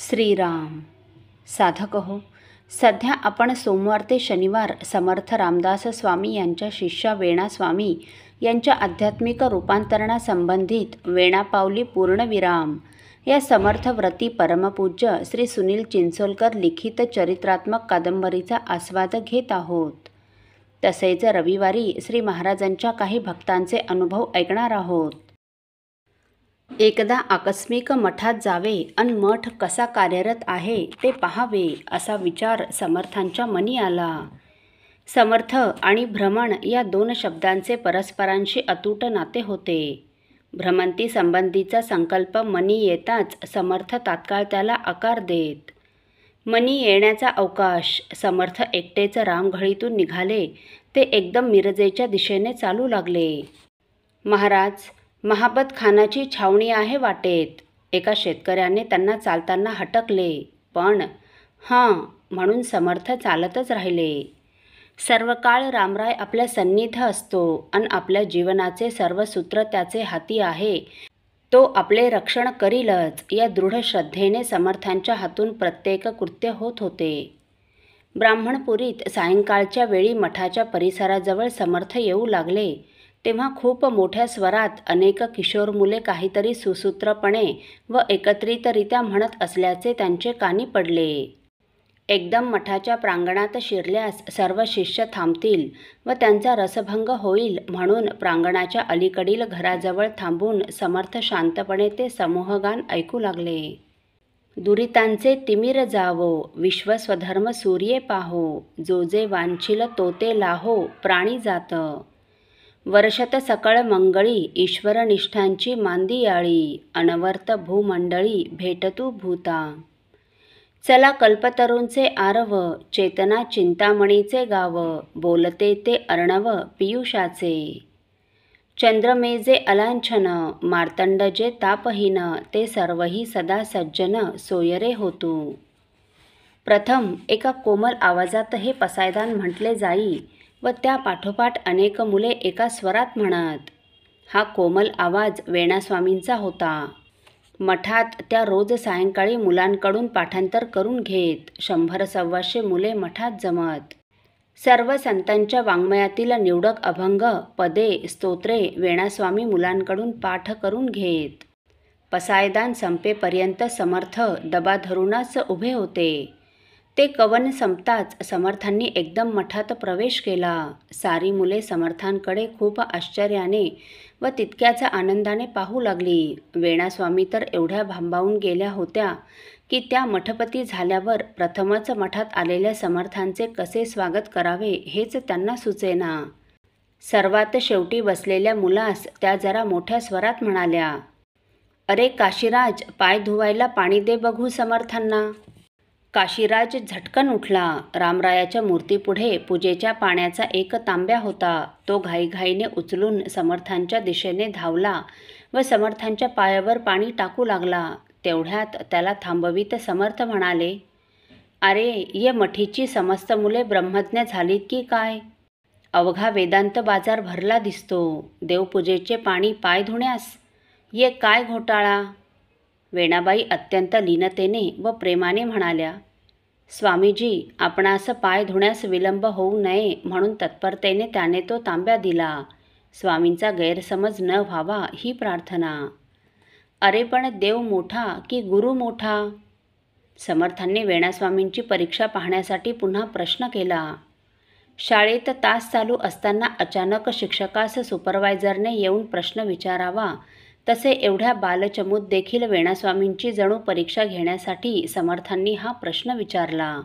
श्रीराम. साधक हो, सध्या आपण सोमवार ते शनिवार समर्थ रामदास स्वामी यांच्या शिष्या वेणा स्वामी यांच्या आध्यात्मिक रूपांतरणासंबंधित वेणा पावली पूर्णविराम या समर्थ व्रती परमपूज्य श्री सुनील चिंचोलकर लिखित चरित्रात्मक कादंबरीचा आस्वाद घेत आहोत. तसेच रविवारी श्री महाराजांच्या काही भक्तांचे अनुभव ऐकणार आहोत. एकदा आकस्मिक मठात जावे आणि मठ कसा कार्यरत आहे ते पाहावे असा विचार समर्थांच्या मनी आला. समर्थ आणि भ्रमण या दोन शब्दांचे परस्परांशी अतूट नाते होते. भ्रमंती संबंधीचा संकल्प मनी येताच समर्थ तात्काळ त्याला आकार देत. मनी येण्याचा अवकाश. समर्थ एकटेच रामघळीतून निघाले ते एकदम मिरजेच्या दिशेने चालू लागले. महाराज, महाबत खानाची छावणी आहे वाटेत. एका शेतकऱ्याने त्यांना चालताना हटकले, पण हां म्हणून समर्थ चालतच राहिले. सर्व काळ रामराय आपल्या सन्निध असतो आणि आपल्या जीवनाचे सर्व सूत्र त्याचे हाती आहे. तो आपले रक्षण करीलच या दृढ श्रद्धेने समर्थांच्या हातून प्रत्येक कृत्य होत होते. ब्राह्मणपुरीत सायंकाळच्या वेळी मठाच्या परिसराजवळ समर्थ येऊ लागले तेव्हा खूप मोठ्या स्वरात अनेक किशोर मुले काहीतरी सुसूत्रपणे व एकत्रितरित्या म्हणत असल्याचे त्यांचे कानी पडले. एकदम मठाच्या प्रांगणात शिरल्यास सर्व शिष्य थांबतील व त्यांचा रसभंग होईल म्हणून प्रांगणाच्या अलीकडील घराजवळ थांबून समर्थ शांतपणे ते समूहगान ऐकू लागले. दुरितांचे तिमिर जावो, विश्व स्वधर्म सूर्ये पाहो, जो जे वांछिल तो ते लाहो, प्राणी जात. वर्षत सकळ मंगळी, ईश्वरनिष्ठांची मांदियाळी, अनवर्त भूमंडळी भेटतू भूता. चला कल्पतरूंचे आरव, चेतना चिंतामणीचे गाव, बोलते ते अर्णव पियुषाचे. चंद्रमेजे अलांछन, मार्तंड जे तापहीन, ते सर्वही सदा सज्जन सोयरे होतू. प्रथम एका कोमल आवाजात हे पसायदान म्हटले जाई व त्या पाठोपाठ अनेक मुले एका स्वरात म्हणत. हा कोमल आवाज वेणास्वामींचा होता. मठात त्या रोज सायंकाळी मुलांकडून पाठांतर करून घेत. 100-125 मुले मठात जमत. सर्व संतांच्या वाङ्मयातील निवडक अभंग, पदे, स्तोत्रे वेणास्वामी मुलांकडून पाठ करून घेत. पसायदान संपेपर्यंत समर्थ दबा धरूनच उभे होते. ते कवन संपताच समर्थांनी एकदम मठात प्रवेश केला. सारी मुले समर्थांकडे खूप आश्चर्याने व तितक्याच आनंदाने पाहू लागली. वेणास्वामी तर एवढ्या भांबावून गेल्या होत्या की त्या मठपती झाल्यावर प्रथमच मठात आलेल्या समर्थांचे कसे स्वागत करावे हेच त्यांना सुचेना. सर्वात शेवटी बसलेल्या मुलास त्या जरा मोठ्या स्वरात म्हणाल्या, अरे काशीराज, पाय धुवायला पाणी दे बघू समर्थांना. काशीराज झटकन उठला. रामरायाच्या मूर्तीपुढे पूजेच्या पाण्याचा एक तांब्या होता. तो घाईघाईने उचलून समर्थांच्या दिशेने धावला व समर्थांच्या पायावर पाणी टाकू लागला. तेवढ्यात त्याला थांबवीत समर्थ म्हणाले, अरे ये मठीची समस्त मुले ब्रह्मज्ञ झालीत की काय? अवघा वेदांत बाजार भरला दिसतो. देवपूजेचे पाणी पाय धुण्यास? ये काय घोटाळा? वेणाबाई अत्यंत लीनतेने व प्रेमाने म्हणाल्या, स्वामीजी, आपणास पाय धुण्यास विलंब होऊ नये म्हणून तत्परतेने त्याने तो तांब्या दिला. स्वामींचा गैरसमज न व्हावा ही प्रार्थना. अरे पण देव मोठा की गुरु मोठा? समर्थांनी वेणास्वामींची परीक्षा पाहण्यासाठी पुन्हा प्रश्न केला. शाळेत तास चालू असताना अचानक शिक्षकास सुपरवायझरने येऊन प्रश्न विचारावा तसे एवढ्या बालचमूत देखील वेणास्वामींची जणू परीक्षा घेण्यासाठी समर्थांनी हा प्रश्न विचारला.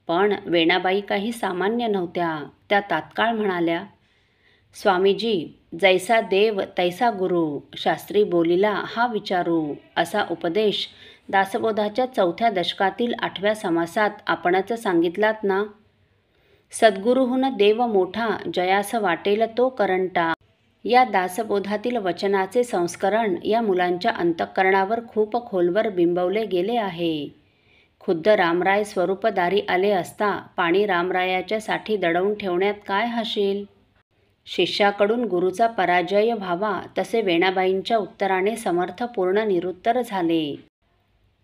पण वेणाबाई काही सामान्य नव्हत्या. त्या तात्काळ म्हणाल्या, स्वामीजी, जैसा देव तैसा गुरु, शास्त्री बोलिला हा विचारू, असा उपदेश दासबोधाच्या 4थ्या दशकातील 8व्या समासात आपणच सांगितलात ना. सद्गुरुहून देव मोठा, जयास वाटेल तो करंटा. या दासबोधातील वचनाचे संस्करण या मुलांच्या अंतःकरणावर खूप खोलवर बिंबवले गेले आहे. खुद्द रामराय स्वरूपदारी आले असता पाणी रामरायाच्या साठी दडवून ठेवण्यात काय हशील? शिष्याकडून गुरुचा पराजय व्हावा तसे वेणाबाईंच्या उत्तराने समर्थ पूर्ण निरुत्तर झाले.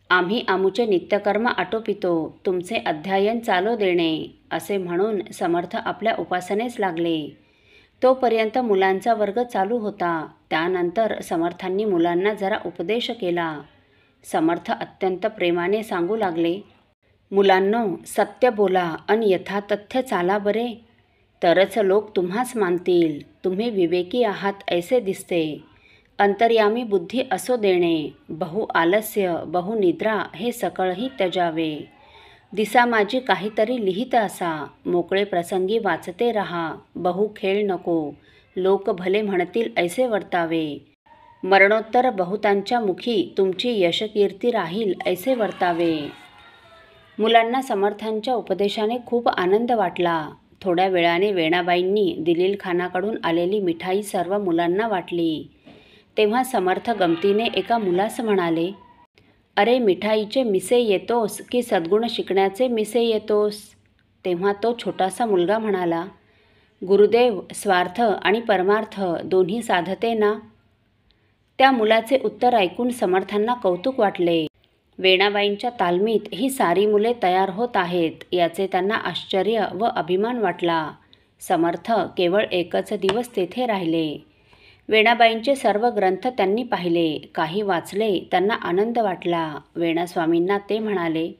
आम्ही आमुचे नित्यकर्म आटोपितो, तुमचे अध्ययन चालू देणे, असे म्हणून समर्थ आपल्या उपासनेस लागले. तोपर्यंत मुलांचा वर्ग चालू होता. त्यानंतर समर्थांनी मुलांना जरा उपदेश केला. समर्थ अत्यंत प्रेमाने सांगू लागले, मुलांनो, सत्य बोला आणि यथातथ्य चाला बरे, तरच लोक तुम्हास मानतील. तुम्ही विवेकी आहात ऐसे दिसते. अंतर्यामी बुद्धी असो देणे. बहु आलस्य, बहु निद्रा हे सकळही त्यजावे. दिसा माझी काहीतरी लिहित असा. मोकळे प्रसंगी वाचते रहा. बहु खेळ नको. लोक भले म्हणतील ऐसे वर्तावे. मरणोत्तर बहुतांच्या मुखी तुमची यशकीर्ती राहील ऐसे वर्तावे. मुलांना समर्थांच्या उपदेशाने खूप आनंद वाटला. थोड्या वेळाने वेणाबाईंनी दिलील खानाकडून आलेली मिठाई सर्व मुलांना वाटली. तेव्हा समर्थ गमतीने एका मुलास म्हणाले, अरे, मिठाईचे मिसे येतोस की सद्गुण शिकण्याचे मिसे येतोस? तेव्हा तो छोटासा मुलगा म्हणाला, गुरुदेव, स्वार्थ आणि परमार्थ दोन्ही साधते ना? त्या मुलाचे उत्तर ऐकून समर्थांना कौतुक वाटले. वेणाबाईंच्या तालमीत ही सारी मुले तयार होत आहेत याचे त्यांना आश्चर्य व अभिमान वाटला. समर्थ केवळ एकच दिवस तेथे राहिले. वेणाबाईंचे सर्व ग्रंथ त्यांनी पाहिले. काही वाचले. त्यांना आनंद वाटला. वेणास्वामींना ते म्हणाले,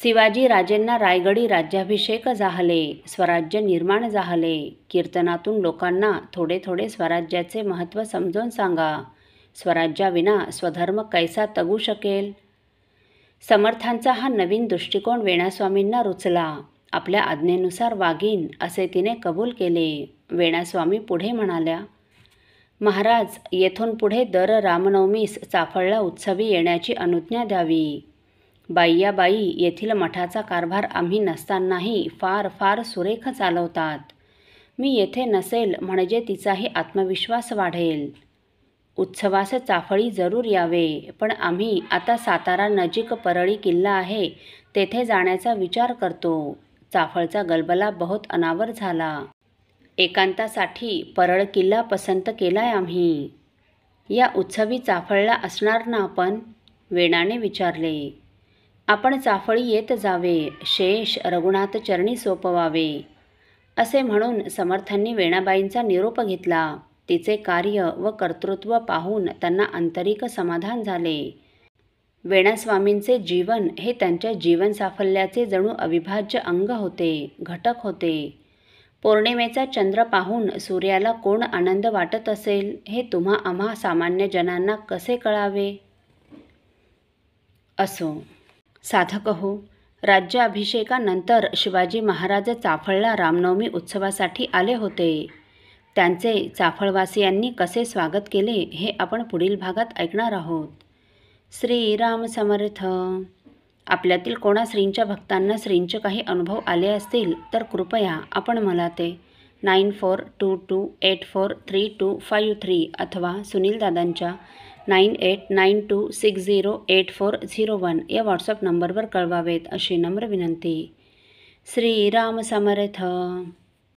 शिवाजी राजेंना रायगडी राज्याभिषेक झाले. स्वराज्य निर्माण झाले. कीर्तनातून लोकांना थोडे थोडे स्वराज्याचे महत्त्व समजावून सांगा. स्वराज्याविना स्वधर्म कैसा तगू शकेल? समर्थांचा हा नवीन दृष्टिकोन वेणास्वामींना रुचला. आपल्या आज्ञेनुसार वागीन असे तिने कबूल केले. वेणास्वामी पुढे म्हणाल्या, महाराज, येथून पुढे दर रामनवमीस चाफळला उत्सवी येण्याची अनुज्ञा द्यावी. बाई येथील मठाचा कारभार आम्ही नसतानाही फार फार सुरेख चालवतात. मी येथे नसेल म्हणजे तिचाही आत्मविश्वास वाढेल. उत्सवास चाफळी जरूर यावे, पण आम्ही आता सातारा नजीक परळी किल्ला आहे तेथे जाण्याचा विचार करतो. चाफळचा गलबला बहुत अनावर झाला. एकांतासाठी परळ किल्ला पसंत केलाय आम्ही. या उत्सवी चाफळला असणार ना आपण? वेणाने विचारले. आपण चाफळी येत जावे, शेष रघुनाथ चरणी सोपवावे. असे म्हणून समर्थांनी वेणाबाईंचा निरोप घेतला. तिचे कार्य व कर्तृत्व पाहून त्यांना आंतरिक समाधान झाले. वेणास्वामींचे जीवन हे त्यांच्या जीवन साफल्याचे जणू अविभाज्य अंग होते, घटक होते. पौर्णिमेचा चंद्र पाहून सूर्याला कोण आनंद वाटत असेल हे तुम्हा आम्हा सामान्य जनांना कसे कळावे? असो. साधक हो, राज्याभिषेकानंतर शिवाजी महाराज चाफळला रामनवमी उत्सवासाठी आले होते. त्यांचे चाफळवासियांनी कसे स्वागत केले हे आपण पुढील भागात ऐकणार आहोत. श्रीराम समर्थ. आपल्यातील कोणा श्रींच्या भक्तांना श्रींचे काही अनुभव आले असतील तर कृपया आपण मला ते 9422843253 अथवा सुनील दादांच्या 9892608401 या व्हॉट्सअप नंबरवर कळवावेत अशी नम्र विनंती. श्रीराम समर्थ.